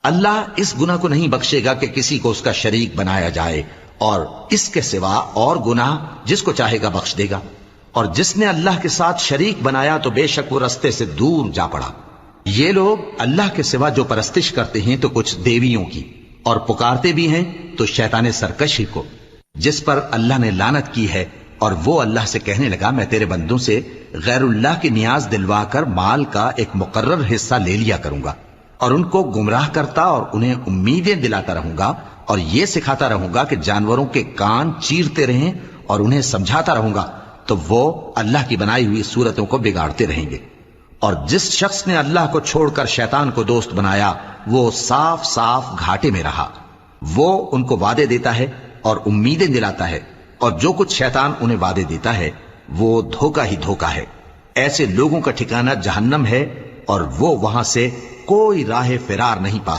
اللہ اس گناہ کو نہیں بخشے گا کہ کسی کو اس کا شریک بنایا جائے، اور اس کے سوا اور گناہ جس کو چاہے گا بخش دے گا، اور جس نے اللہ کے ساتھ شریک بنایا تو بے شک وہ رستے سے دور جا پڑا۔ یہ لوگ اللہ کے سوا جو پرستش کرتے ہیں تو کچھ دیویوں کی، اور پکارتے بھی ہیں تو شیطان سرکشی کو، جس پر اللہ نے لعنت کی ہے، اور وہ اللہ سے کہنے لگا میں تیرے بندوں سے غیر اللہ کی نیاز دلوا کر مال کا ایک مقرر حصہ لے لیا کروں گا، اور ان کو گمراہ کرتا اور انہیں امیدیں دلاتا رہوں گا، اور یہ سکھاتا رہوں گا کہ جانوروں کے کان چیرتے رہیں، اور انہیں سمجھاتا رہوں گا، تو وہ اللہ کی بنائی ہوئی صورتوں کو بگاڑتے رہیں گے۔ اور جس شخص نے اللہ کو چھوڑ کر شیطان کو دوست بنایا وہ صاف صاف گھاٹے میں رہا۔ وہ ان کو وعدے دیتا ہے اور امیدیں دلاتا ہے، اور جو کچھ شیطان انہیں وعدے دیتا ہے وہ دھوکہ ہی دھوکہ ہے۔ ایسے لوگوں کا ٹھکانہ جہنم ہے، اور وہ وہاں سے کوئی راہ فرار نہیں پا